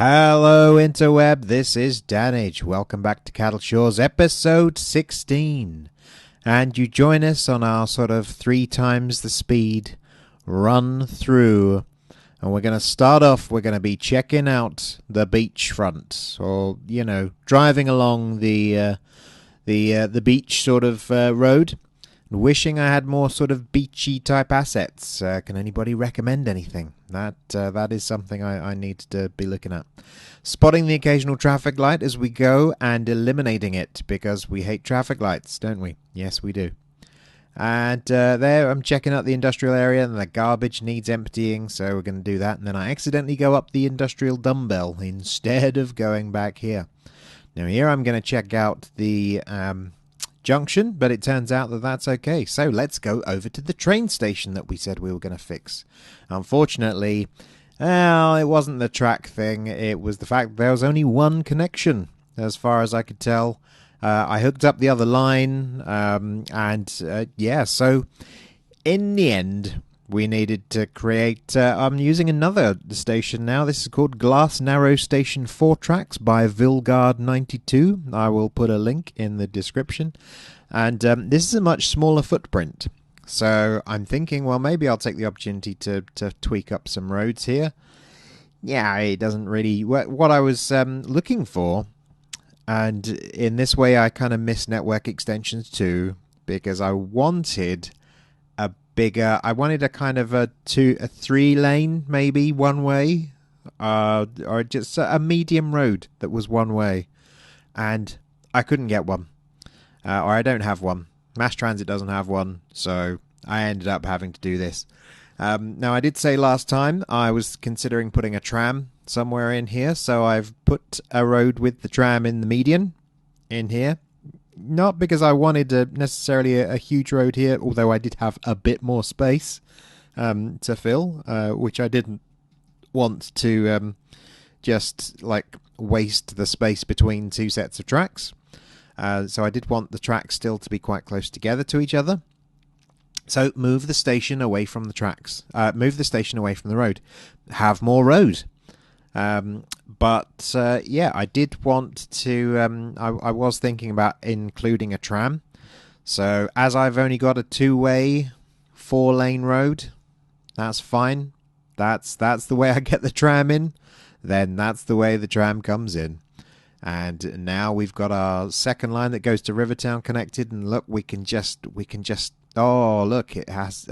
Hello interweb, this is Dannage. Welcome back to Cattle Shores episode 16. And you join us on our sort of 3 times the speed run through. And we're going to start off, we're going to be checking out the beachfront. Or, you know, driving along the beach sort of road. Wishing I had more sort of beachy type assets. Can anybody recommend anything? That is something I need to be looking at. Spotting the occasional traffic light as we go and eliminating it, because we hate traffic lights, don't we? Yes, we do. And there I'm checking out the industrial area, and the garbage needs emptying, so we're going to do that. And then I accidentally go up the industrial dumbbell instead of going back here. Now here I'm going to check out the junction, but it turns out that that's okay. So let's go over to the train station that we said we were going to fix. Unfortunately, well, it wasn't the track thing. It was the fact that there was only one connection, as far as I could tell. I hooked up the other line, yeah, so in the end, we needed to create... I'm using another station now. This is called Glass Narrow Station 4 Tracks by Vilgard92. I will put a link in the description. And this is a much smaller footprint. So I'm thinking, well, maybe I'll take the opportunity to tweak up some roads here. Yeah, it doesn't really... What I was looking for, and in this way I kind of miss network extensions too, because I wanted... bigger. I wanted a kind of a 3 lane, maybe one way, or just a medium road that was one way, and I couldn't get one, or I don't have one. Mass Transit doesn't have one, so I ended up having to do this. Now I did say last time I was considering putting a tram somewhere in here, so I've put a road with the tram in the median in here. Not because I wanted necessarily a huge road here, although I did have a bit more space to fill, which I didn't want to just like waste the space between 2 sets of tracks. So I did want the tracks still to be quite close together to each other. So move the station away from the tracks. Move the station away from the road. Have more road. But yeah, I did want to... I was thinking about including a tram. So as I've only got a 2-way 4-lane road, that's fine. That's the way I get the tram in. Then that's the way the tram comes in. And now we've got our second line that goes to Rivertown connected, and look, we can just oh, look, it has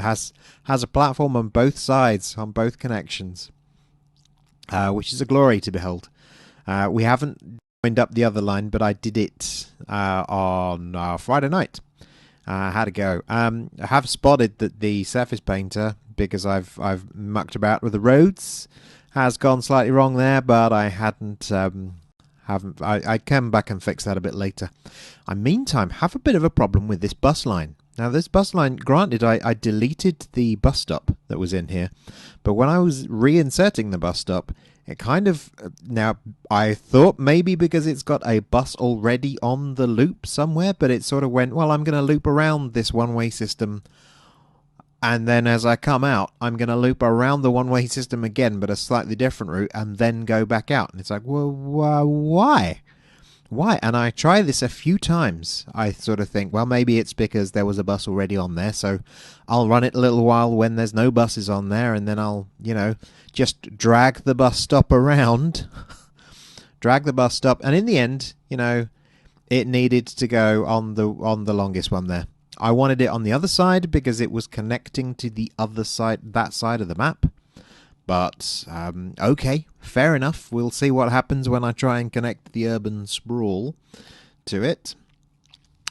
a platform on both sides, on both connections. Which is a glory to behold. We haven't joined up the other line, but I did it on Friday night. Had a go. I have spotted that the surface painter, because I've mucked about with the roads, has gone slightly wrong there, but I hadn't. I come back and fix that a bit later. I meantime have a bit of a problem with this bus line. Now this bus line, granted I deleted the bus stop that was in here, but when I was reinserting the bus stop, it kind of, now I thought maybe because it's got a bus already on the loop somewhere, but it sort of went, well, I'm going to loop around this one-way system, and then as I come out, I'm going to loop around the one-way system again, but a slightly different route, and then go back out. And it's like, well, why? Why? And I try this a few times. I sort of think, well, maybe it's because there was a bus already on there, so I'll run it a little while when there's no buses on there, and then I'll, you know, just drag the bus stop around. Drag the bus stop, and in the end, you know, it needed to go on the longest one there. I wanted it on the other side because it was connecting to the other side, that side of the map. But, okay, fair enough. We'll see what happens when I try and connect the urban sprawl to it.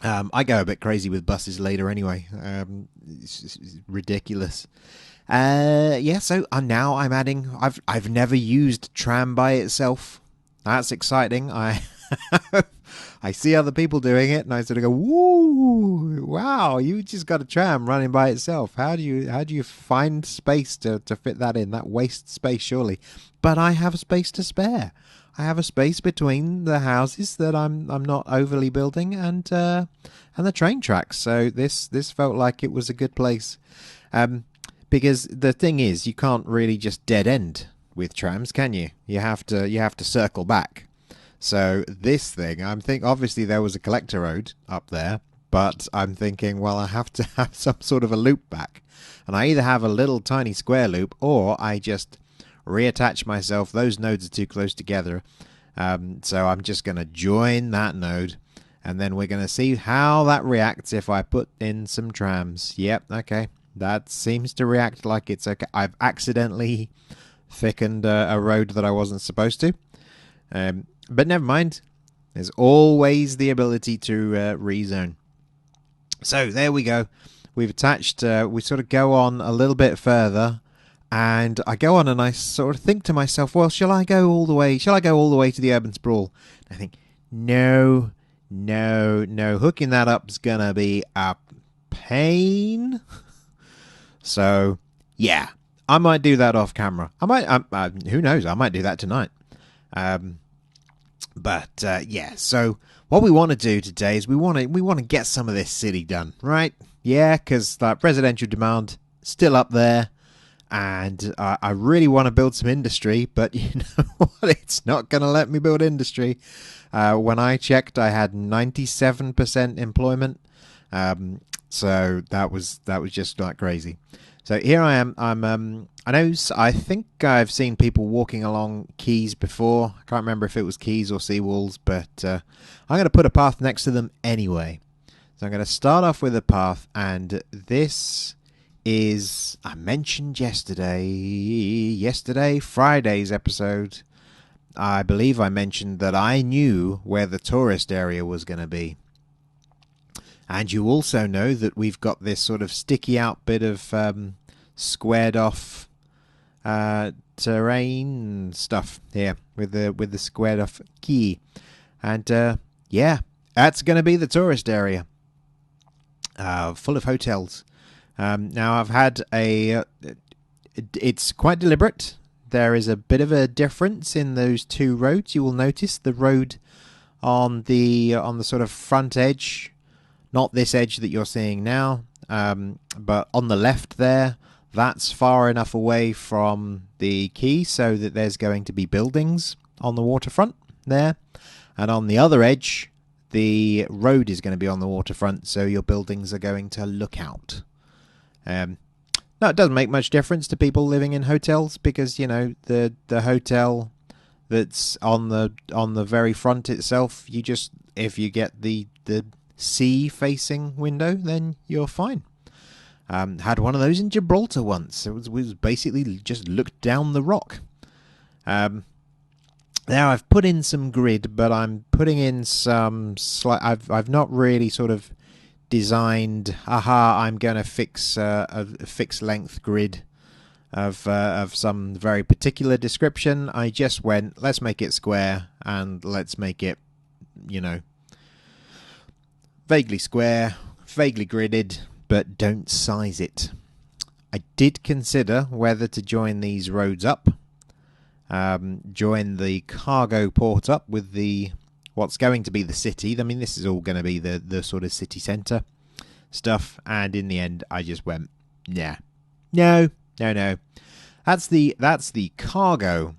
I go a bit crazy with buses later anyway. It's ridiculous. Yeah, so now I'm adding... I've never used tram by itself. That's exciting. I see other people doing it, and I sort of go, "Woo! Wow! You just got a tram running by itself. How do you find space to fit that in? That wastes space, surely." But I have space to spare. I have a space between the houses that I'm not overly building and the train tracks. So this felt like it was a good place. Because the thing is, you can't really just dead end with trams, can you? You have to circle back. So this thing, obviously there was a collector road up there, but I'm thinking, well, I have to have some sort of a loop back. And I either have a little tiny square loop, or I just reattach myself. Those nodes are too close together. So I'm just going to join that node, and then we're going to see how that reacts if I put in some trams. Yep, okay. That seems to react like it's okay. I've accidentally thickened a road that I wasn't supposed to. But never mind. There's always the ability to rezone. So there we go. We've attached, we sort of go on a little bit further, and I go on and I sort of think to myself, well, shall I go all the way to the urban sprawl? And I think, no, hooking that up is going to be a pain. So, yeah, I might do that off camera. Who knows, I might do that tonight. Yeah, so what we want to do today is we want to get some of this city done, right? Yeah, because residential demand still up there, and I really want to build some industry, but you know what? It's not going to let me build industry. When I checked, I had 97% employment, so that was just like crazy. So here I am. I think I've seen people walking along quays before. I can't remember if it was quays or seawalls, but I'm going to put a path next to them anyway. So I'm going to start off with a path, and this is, I mentioned yesterday, Friday's episode, I believe I mentioned that I knew where the tourist area was going to be. And you also know that we've got this sort of sticky out bit of squared off terrain stuff here with the squared off key. And yeah, that's going to be the tourist area. Full of hotels. Now I've had it's quite deliberate. There is a bit of a difference in those two roads. You will notice the road on the sort of front edge, not this edge that you're seeing now, but on the left there, that's far enough away from the quay so that there's going to be buildings on the waterfront there. And on the other edge, the road is going to be on the waterfront, so your buildings are going to look out. Now, it doesn't make much difference to people living in hotels, because, you know, the hotel that's on the very front itself, if you get the sea facing window, then you're fine. Had one of those in Gibraltar once. It was basically just looked down the rock. Now I've put in some grid, but I'm putting in some I've not really sort of designed. I'm going to fix a fixed length grid of some very particular description. I just went, let's make it square, and let's make it, you know, vaguely square, vaguely gridded, but don't size it. I did consider whether to join these roads up. Join the cargo port up with what's going to be the city. I mean, this is all going to be the sort of city centre stuff, and in the end I just went, no. That's the cargo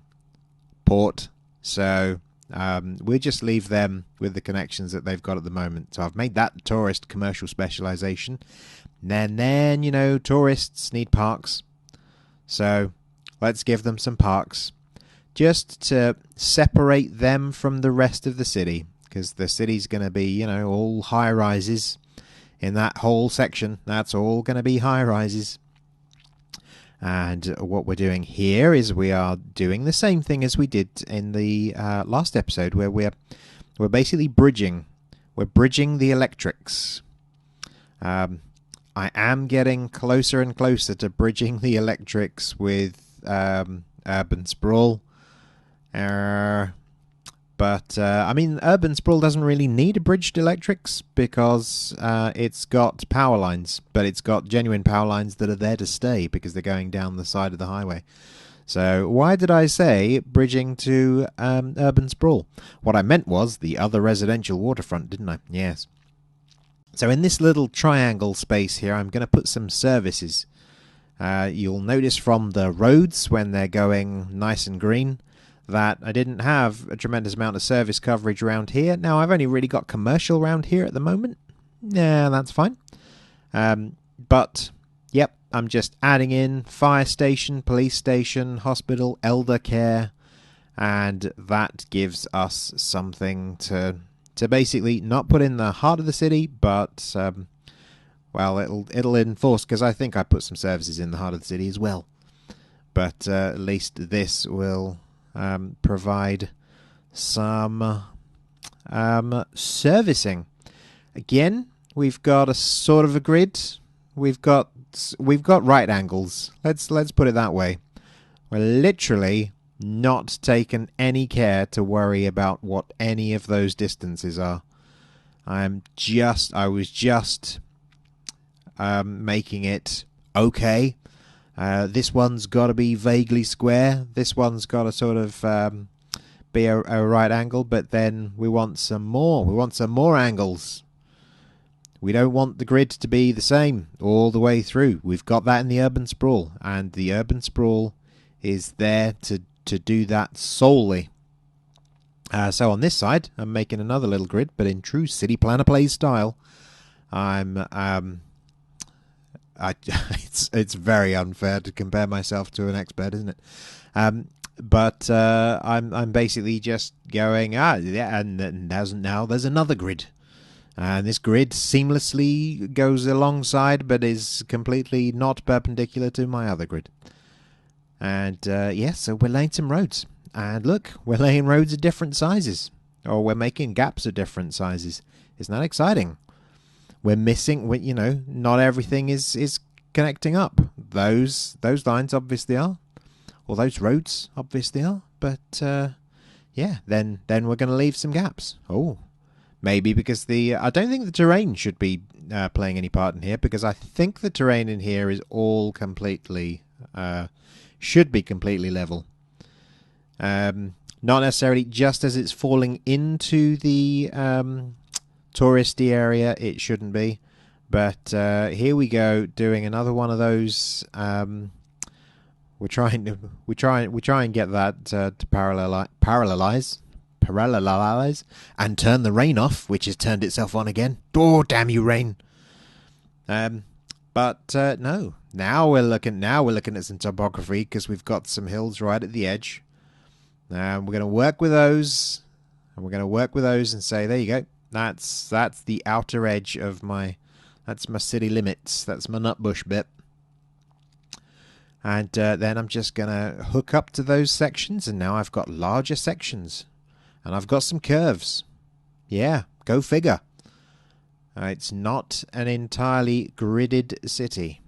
port, so we'll just leave them with the connections that they've got at the moment. So I've made that tourist commercial specialisation. And then, you know, tourists need parks, so let's give them some parks, just to separate them from the rest of the city, because the city's going to be, you know, all high-rises in that whole section. That's all going to be high-rises. And what we're doing here is we are doing the same thing as we did in the last episode, where we're basically bridging. We're bridging the electrics. I am getting closer and closer to bridging the electrics with urban sprawl. But I mean, urban sprawl doesn't really need a bridged electrics, because it's got power lines, but it's got genuine power lines that are there to stay because they're going down the side of the highway. So why did I say bridging to urban sprawl? What I meant was the other residential waterfront, didn't I? Yes. So in this little triangle space here, I'm going to put some services. You'll notice from the roads when they're going nice and green that I didn't have a tremendous amount of service coverage around here. Now, I've only really got commercial around here at the moment. Yeah, that's fine. But, yep, I'm just adding in fire station, police station, hospital, elder care, and that gives us something to basically not put in the heart of the city, but, well, it'll enforce, because I think I put some services in the heart of the city as well. But at least this will provide some servicing. Again, we've got a sort of a grid. We've got right angles. Let's put it that way. We're literally not taken any care to worry about what any of those distances are. I was just making it okay. This one's got to be vaguely square. This one's got to sort of be a right angle, but then we want some more. We want some more angles. We don't want the grid to be the same all the way through. We've got that in the urban sprawl, and the urban sprawl is there to do that solely. So on this side, I'm making another little grid, but in true City Planner Play style. It's very unfair to compare myself to an expert, isn't it? But I'm basically just going, yeah, and there's another grid. And this grid seamlessly goes alongside, but is completely not perpendicular to my other grid. And yeah, so we're laying some roads. And look, we're laying roads of different sizes. Or we're making gaps of different sizes. Isn't that exciting? We're missing, not everything is connecting up. Those lines obviously are. Or those roads obviously are. But yeah, then we're going to leave some gaps. Oh, maybe because I don't think the terrain should be playing any part in here, because I think the terrain in here is all completely, should be completely level. Not necessarily just as it's falling into the touristy area, it shouldn't be. But here we go, doing another one of those. We try and get that to parallelize, and turn the rain off, which has turned itself on again. Oh, damn you, rain! But no. Now we're looking at some topography, because we've got some hills right at the edge. We're going to work with those, and say, there you go. That's the outer edge of that's my city limits. That's my nutbush bit. And then I'm just going to hook up to those sections, and now I've got larger sections. And I've got some curves. Yeah, go figure. It's not an entirely gridded city.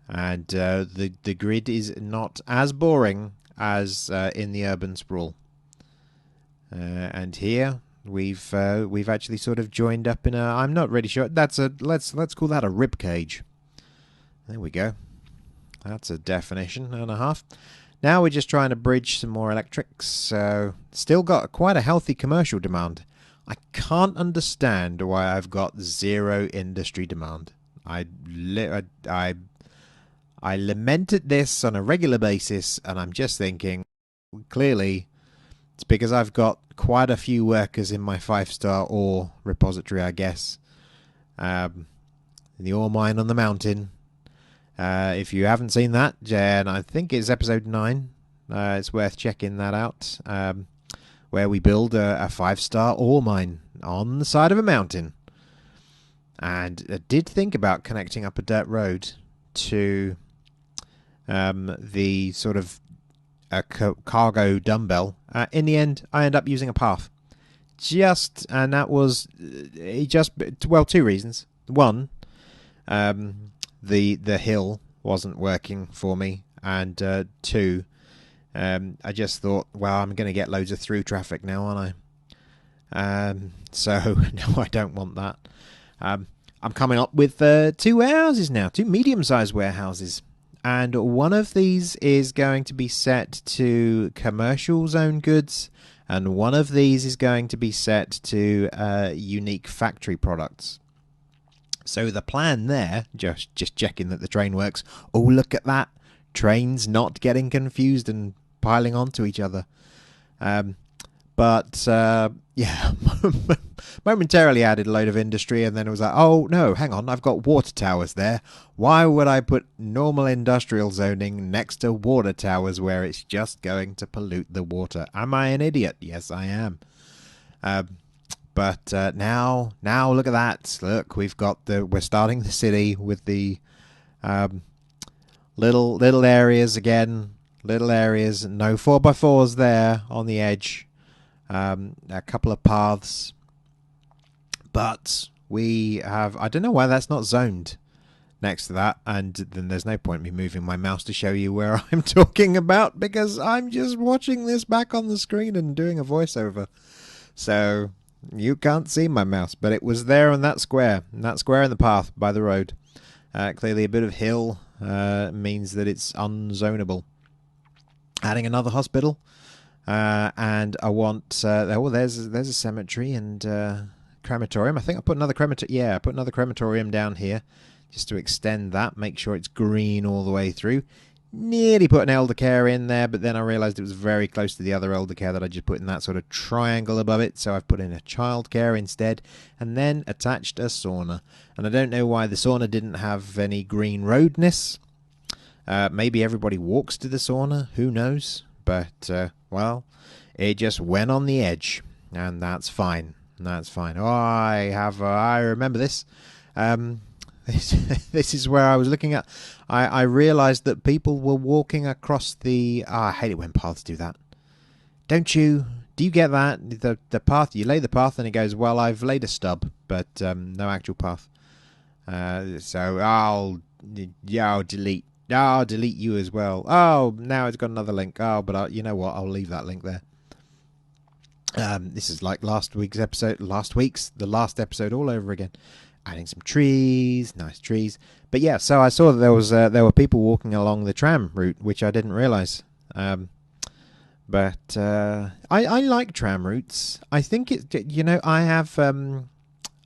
And the grid is not as boring as in the urban sprawl. And here we've actually sort of joined up in a, I'm not really sure. Let's call that a rib cage. There we go. That's a definition and a half. Now we're just trying to bridge some more electrics. So still got quite a healthy commercial demand. I can't understand why I've got zero industry demand. I lamented this on a regular basis, and I'm just thinking, clearly, it's because I've got quite a few workers in my 5-star ore repository, I guess. The ore mine on the mountain. If you haven't seen that, and I think it's episode 9, it's worth checking that out, where we build a 5-star ore mine on the side of a mountain. And I did think about connecting up a dirt road to the sort of cargo dumbbell. In the end, I end up using a path. And that was two reasons. One, the hill wasn't working for me, and two, I just thought, well, I'm going to get loads of through traffic now, aren't I? So no, I don't want that. I'm coming up with 2 warehouses now, 2 medium-sized warehouses, and one of these is going to be set to commercial zone goods, and one of these is going to be set to unique factory products. So the plan there, just checking that the train works. Oh, look at that. Trains not getting confused and piling onto each other. But yeah, momentarily added a load of industry, and then it was like, oh no, hang on, I've got water towers there. Why would I put normal industrial zoning next to water towers where it's just going to pollute the water? Am I an idiot? Yes, I am. But now look at that. Look, we're starting the city with the little areas again. Little areas. No 4x4s there on the edge. A couple of paths. But we have... I don't know why that's not zoned next to that. And then there's no point in me moving my mouse to show you where I'm talking about, because I'm just watching this back on the screen and doing a voiceover. So... you can't see my mouse, but it was there on that square. In the path by the road. Clearly a bit of hill means that it's unzonable. Adding another hospital. And I want... there's a cemetery and crematorium. I think I put another crematorium... yeah, I put another crematorium down here. Just to extend that. Make sure it's green all the way through. Nearly put an elder care in there, but then I realised it was very close to the other elder care that I just put in that sort of triangle above it, so I've put in a child care instead, and then attached a sauna. And I don't know why the sauna didn't have any green roadness. Maybe everybody walks to the sauna, who knows? But, well, it just went on the edge, and that's fine. That's fine. Oh, I remember this. This is where I was looking at. I realised that people were walking across the... I hate it when paths do that. Don't you? Do you get that? The path, you lay the path and it goes, well, I've laid a stub, but no actual path. So I'll delete. I'll delete you as well. Oh, now it's got another link. Oh, but you know what? I'll leave that link there. This is like the last episode all over again. Adding some trees, nice trees. But yeah, so I saw that there were people walking along the tram route, which I didn't realise. But I like tram routes. I think I have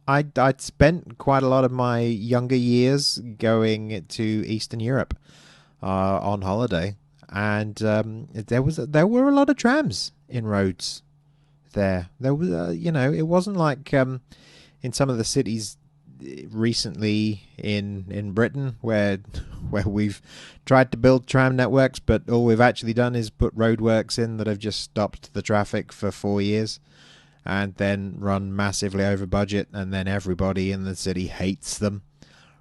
I'd spent quite a lot of my younger years going to Eastern Europe on holiday, and there were a lot of trams in roads there. There was it wasn't like in some of the cities recently in Britain where we've tried to build tram networks, but all we've actually done is put roadworks in that have just stopped the traffic for 4 years and then run massively over budget, and then everybody in the city hates them.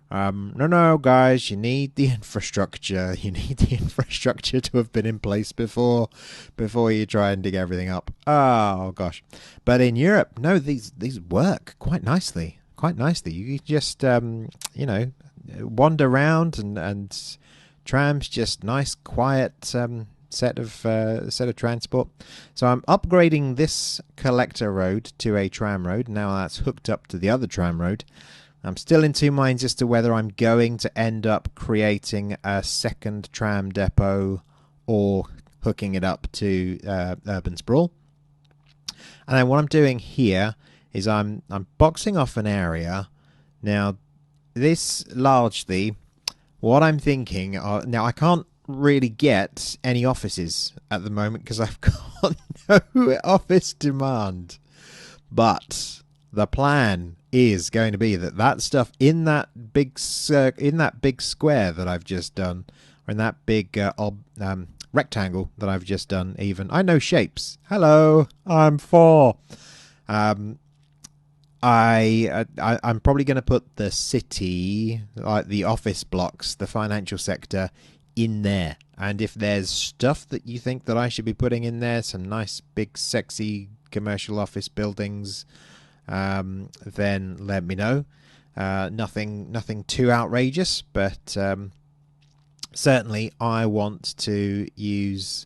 No, guys, you need the infrastructure. You need the infrastructure to have been in place before you try and dig everything up. Oh, gosh. But in Europe, no, these work quite nicely. You just wander around, and trams just nice quiet set of transport. So I'm upgrading this collector road to a tram road. Now that's hooked up to the other tram road. I'm still in two minds as to whether I'm going to end up creating a second tram depot or hooking it up to Urban Sprawl. And then what I'm doing here is I'm boxing off an area. Now, this largely, what I'm thinking... now, I can't really get any offices at the moment because I've got no office demand. But the plan is going to be that stuff in that big square that I've just done, or in that big rectangle that I've just done even. I know shapes. Hello, I'm 4. I'm probably going to put the city, like the office blocks, the financial sector, in there. And if there's stuff that you think that I should be putting in there, some nice, big, sexy commercial office buildings, then let me know. Nothing too outrageous, but certainly I want to use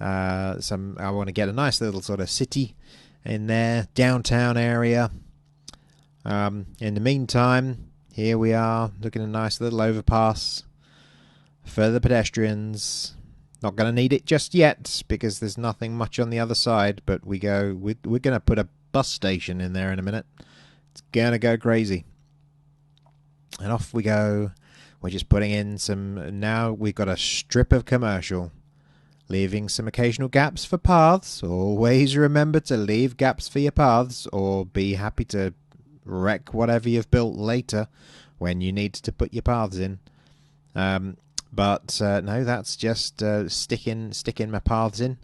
I want to get a nice little sort of city in there, downtown area. In the meantime, here we are looking at a nice little overpass for the pedestrians. Not going to need it just yet because there's nothing much on the other side, but we're going to put a bus station in there in a minute. It's going to go crazy. And off we go. We're just putting in some... Now we've got a strip of commercial, leaving some occasional gaps for paths. Always remember to leave gaps for your paths, or be happy to wreck whatever you've built later when you need to put your paths in. But no, that's just sticking my paths in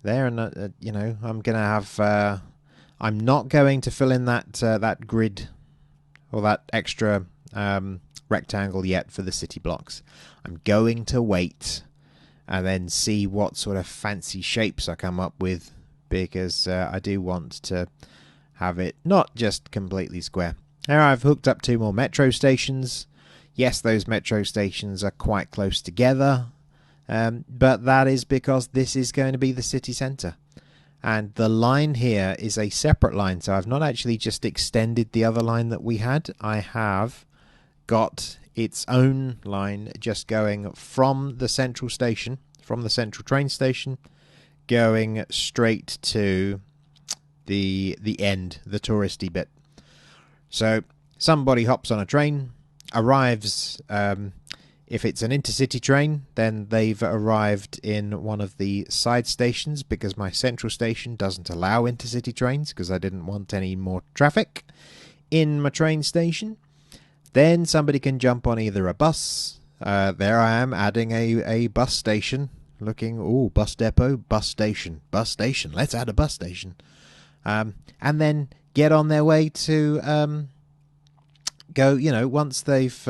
there, and you know, I'm gonna have. I'm not going to fill in that grid or that extra rectangle yet for the city blocks. I'm going to wait and then see what sort of fancy shapes I come up with, because I do want to have it not just completely square. Now I've hooked up 2 more metro stations. Yes, those metro stations are quite close together, but that is because this is going to be the city centre. And the line here is a separate line, so I've not actually just extended the other line that we had. I have got its own line just going from the central station, from the central train station, going straight to the end, the touristy bit. So somebody hops on a train, arrives. If it's an intercity train, then they've arrived in one of the side stations, because my central station doesn't allow intercity trains, because I didn't want any more traffic in my train station. Then somebody can jump on either a bus. There I am adding a bus station, looking, ooh, bus depot, bus station, let's add a bus station. And then get on their way to go, you know, once they've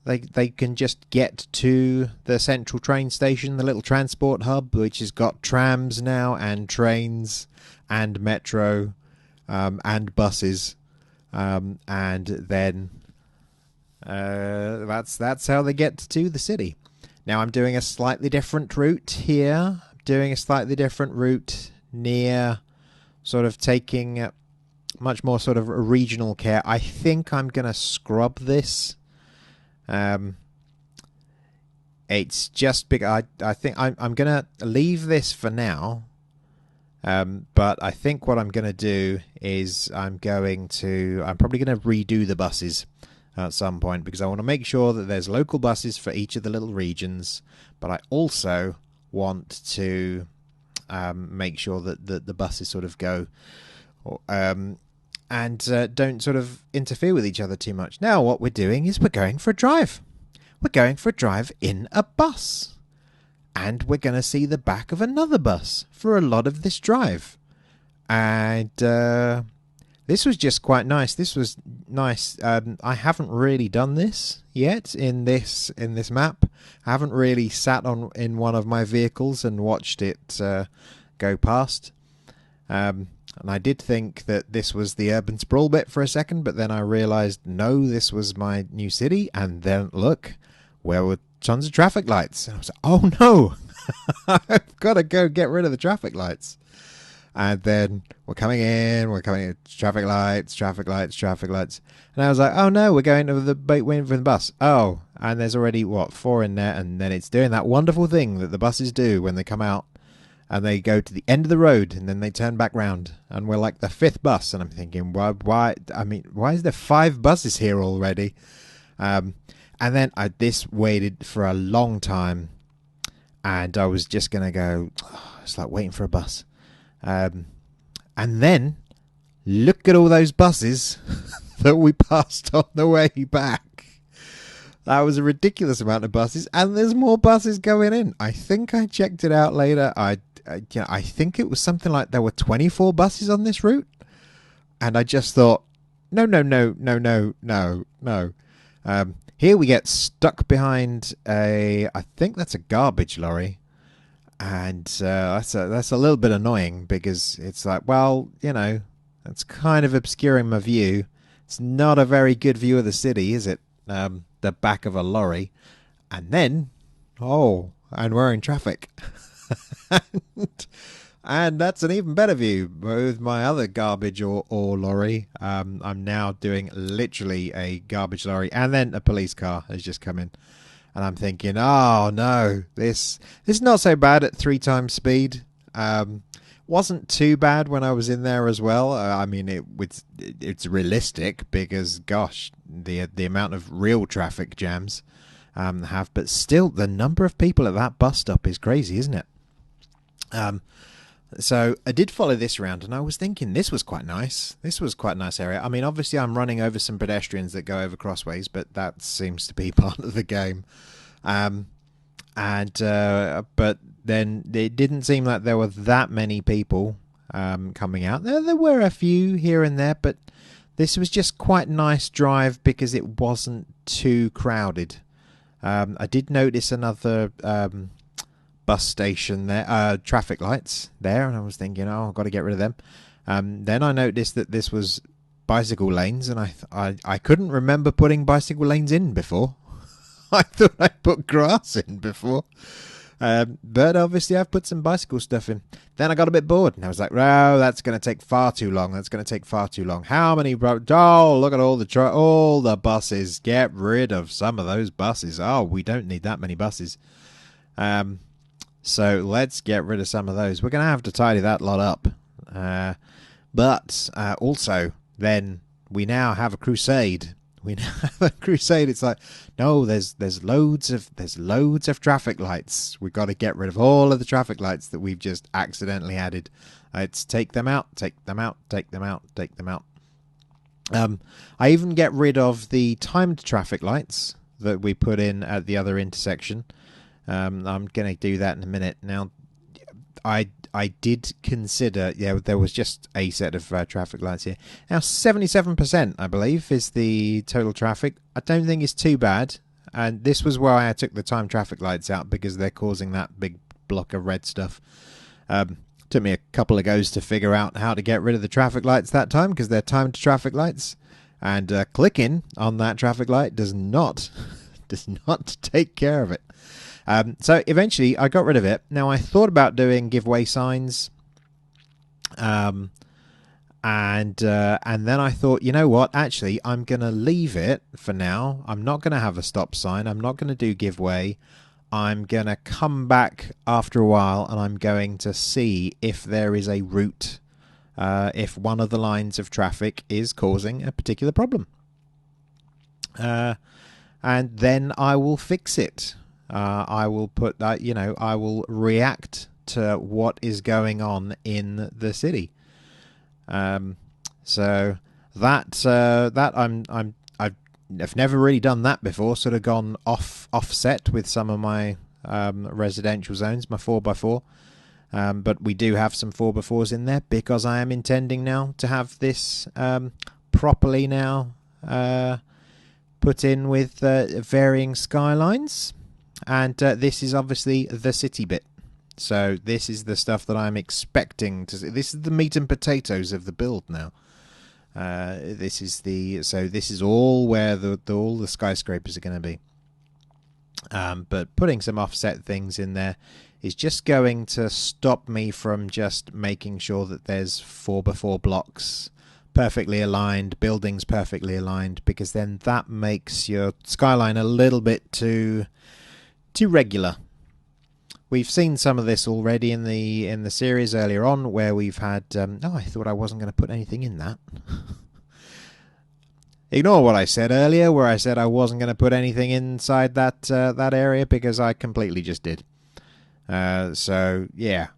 they can just get to the central train station, the little transport hub, which has got trams now, and trains, and metro, and buses, and then that's how they get to the city. Now I'm doing a slightly different route here. Doing a slightly different route near, sort of taking much more sort of regional care. I think I'm going to scrub this. It's just big. I think I'm going to leave this for now. But I think what I'm going to do is I'm probably going to redo the buses at some point, because I want to make sure that there's local buses for each of the little regions, but I also want to make sure that the buses sort of go and don't sort of interfere with each other too much. Now what we're doing is we're going for a drive. We're going for a drive in a bus. And we're going to see the back of another bus for a lot of this drive. And this was just quite nice. This was nice. I haven't really done this yet in this map. I haven't really sat in one of my vehicles and watched it go past. And I did think that this was the urban sprawl bit for a second, but then I realised, no, this was my new city. And then, look, where were tons of traffic lights? And I was like, oh no, I've got to go get rid of the traffic lights. And then we're coming in, traffic lights. And I was like, oh no, we're going to waiting for the bus. Oh, and there's already, 4 in there. And then it's doing that wonderful thing that the buses do when they come out. And they go to the end of the road, and then they turn back round. And we're like the 5th bus. And I'm thinking, why is there 5 buses here already? And then this waited for a long time. And I was just going to go, it's like waiting for a bus. And then, look at all those buses that we passed on the way back. That was a ridiculous amount of buses. And there's more buses going in. I think I checked it out later. I think it was something like there were 24 buses on this route. And I just thought, no. Here we get stuck behind I think that's a garbage lorry. And that's a little bit annoying, because it's like, well, you know, that's kind of obscuring my view. It's not a very good view of the city, is it? The back of a lorry. And then, and we're in traffic. And that's an even better view with my other garbage or lorry. I'm now doing literally a garbage lorry, and then a police car has just come in. And I'm thinking, oh no, this is not so bad at 3 times speed. Wasn't too bad when I was in there as well. I mean, it's realistic because, gosh, the amount of real traffic jams have, but still, the number of people at that bus stop is crazy, isn't it? So I did follow this around, and I was thinking this was quite nice. This was quite a nice area. I mean, obviously, I'm running over some pedestrians that go over crossways, but that seems to be part of the game. But then it didn't seem like there were that many people coming out. There were a few here and there, but this was just quite a nice drive because it wasn't too crowded. I did notice another bus station there, traffic lights there, and I was thinking, oh, I've got to get rid of them. Then I noticed that this was bicycle lanes, and I couldn't remember putting bicycle lanes in before. I thought I put grass in before. But obviously I've put some bicycle stuff in. Then I got a bit bored, and I was like, oh, that's going to take far too long. That's going to take far too long. How many... Oh, look at all the buses. Get rid of some of those buses. Oh, we don't need that many buses. So let's get rid of some of those. We're going to have to tidy that lot up. But also, then we now have a crusade. It's like, no, there's loads of traffic lights. We've got to get rid of all of the traffic lights that we've just accidentally added. Let's take them out. I even get rid of the timed traffic lights that we put in at the other intersection. I'm going to do that in a minute. Now, I did consider, there was just a set of traffic lights here. Now, 77%, I believe, is the total traffic. I don't think it's too bad. And this was why I took the time traffic lights out, because they're causing that big block of red stuff. Took me a couple of goes to figure out how to get rid of the traffic lights that time, because they're timed traffic lights. And clicking on that traffic light does not take care of it. So eventually I got rid of it. Now, I thought about doing giveaway signs, and then I thought, you know what, actually I'm going to leave it for now. I'm not going to have a stop sign. I'm not going to do giveaway. I'm going to come back after a while, and I'm going to see if there is a route, if one of the lines of traffic is causing a particular problem. And then I will fix it. I will put that, I will react to what is going on in the city. So I've never really done that before. Sort of gone offset with some of my residential zones, my 4x4. But we do have some 4x4s in there because I am intending now to have this properly now put in with varying skylines. And this is obviously the city bit. So this is the stuff that I'm expecting to see. This is the meat and potatoes of the build now. This is all where all the skyscrapers are going to be. But putting some offset things in there is just going to stop me from just making sure that there's 4x4 blocks perfectly aligned, buildings perfectly aligned, because then that makes your skyline a little bit too regular. We've seen some of this already in the series earlier on, where we've had I thought I wasn't going to put anything in that. Ignore what I said earlier, where I said I wasn't going to put anything inside that area, because I completely just did. So yeah,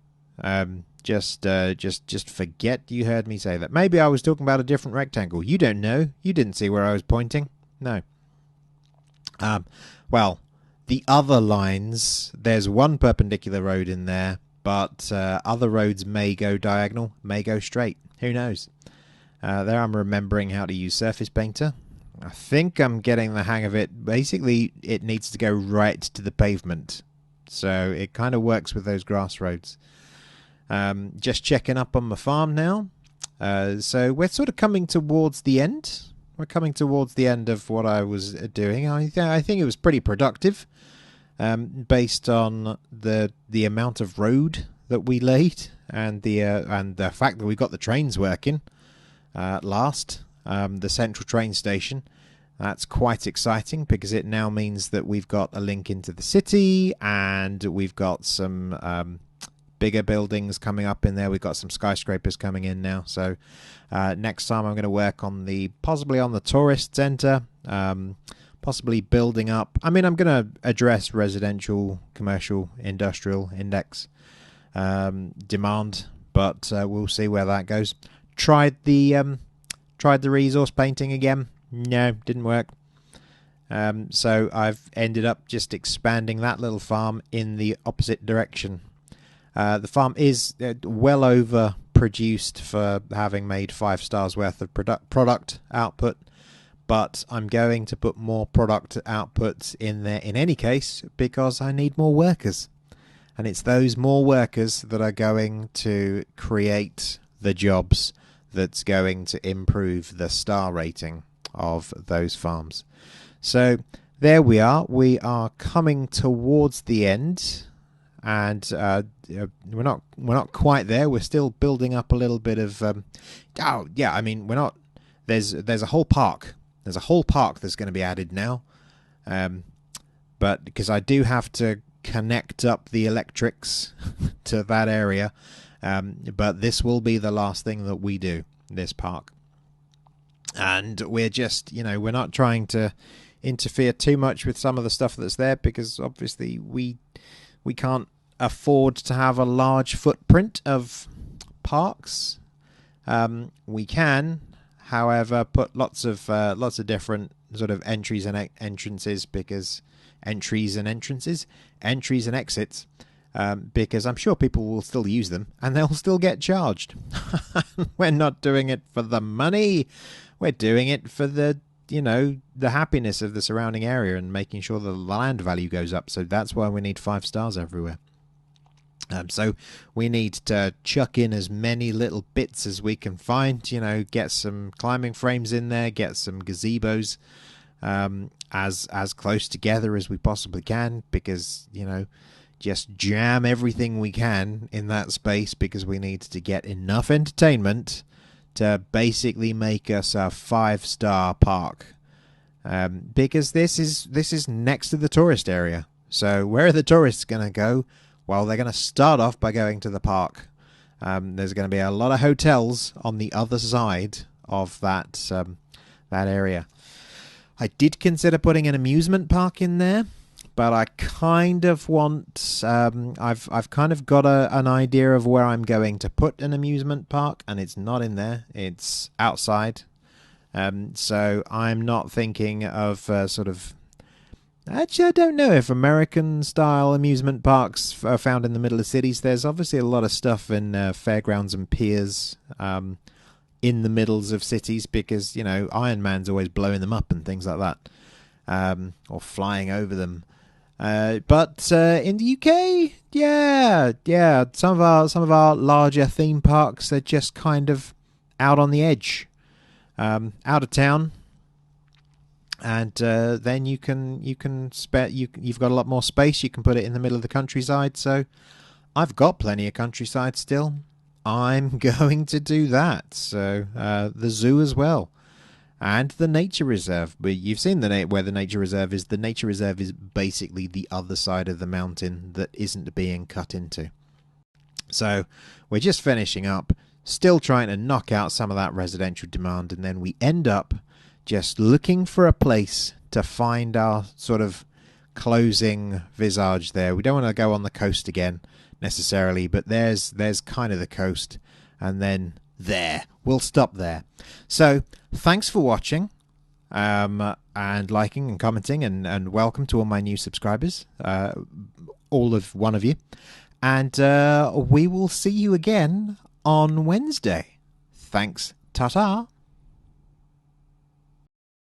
just forget you heard me say that. Maybe I was talking about a different rectangle. You don't know. You didn't see where I was pointing. No. Well, the other lines, there's one perpendicular road in there, but other roads may go diagonal, may go straight. Who knows? There I'm remembering how to use Surface Painter. I think I'm getting the hang of it. Basically, it needs to go right to the pavement. So it kind of works with those grass roads. Just checking up on my farm now. So we're sort of coming towards the end. We're coming towards the end of what I was doing. I think it was pretty productive, based on the amount of road that we laid and the fact that we got the trains working at last. The central train station. That's quite exciting, because it now means that we've got a link into the city, and we've got some bigger buildings coming up in there. We've got some skyscrapers coming in now. So next time I'm going to work on possibly on the tourist centre, possibly building up. I mean, I'm going to address residential, commercial, industrial index demand, but we'll see where that goes. Tried the resource painting again. No, didn't work. So I've ended up just expanding that little farm in the opposite direction. The farm is well over produced for having made 5 stars worth of product output, but I'm going to put more product output in there in any case because I need more workers. And it's those more workers that are going to create the jobs that's going to improve the star rating of those farms. So there we are. We are coming towards the end, and we're not quite there. We're still building up a little bit of. I mean, we're not. There's a whole park. There's a whole park that's going to be added now, but because I do have to connect up the electrics to that area, but this will be the last thing that we do, this park. And we're just, we're not trying to interfere too much with some of the stuff that's there, because obviously we can't afford to have a large footprint of parks. We can, however, put lots of different sort of entries and entrances, because entries and exits, because I'm sure people will still use them and they'll still get charged. We're not doing it for the money. We're doing it for the happiness of the surrounding area and making sure the land value goes up. So that's why we need 5 stars everywhere. So we need to chuck in as many little bits as we can find, get some climbing frames in there, get some gazebos, as close together as we possibly can, because, just jam everything we can in that space, because we need to get enough entertainment to basically make us a 5-star park, because this is next to the tourist area. So where are the tourists going to go? Well, they're going to start off by going to the park. There's going to be a lot of hotels on the other side of that area. I did consider putting an amusement park in there, but I kind of want. I've kind of got an idea of where I'm going to put an amusement park, and it's not in there. It's outside. So I'm not thinking of sort of. Actually, I don't know if American-style amusement parks are found in the middle of cities. There's obviously a lot of stuff in fairgrounds and piers in the middles of cities, because, Iron Man's always blowing them up and things like that, or flying over them. But in the UK, yeah, some of our larger theme parks are just kind of out on the edge, out of town. And then you've got a lot more space. You can put it in the middle of the countryside. So I've got plenty of countryside still. I'm going to do that. So the zoo as well, and the nature reserve. But you've seen where the nature reserve is. The nature reserve is basically the other side of the mountain that isn't being cut into. So we're just finishing up, still trying to knock out some of that residential demand, and then we end up just looking for a place to find our sort of closing visage there. We don't want to go on the coast again necessarily, but there's kind of the coast, and then there. We'll stop there. So thanks for watching, and liking and commenting, and welcome to all my new subscribers, all of one of you. And we will see you again on Wednesday. Thanks. Ta-ta.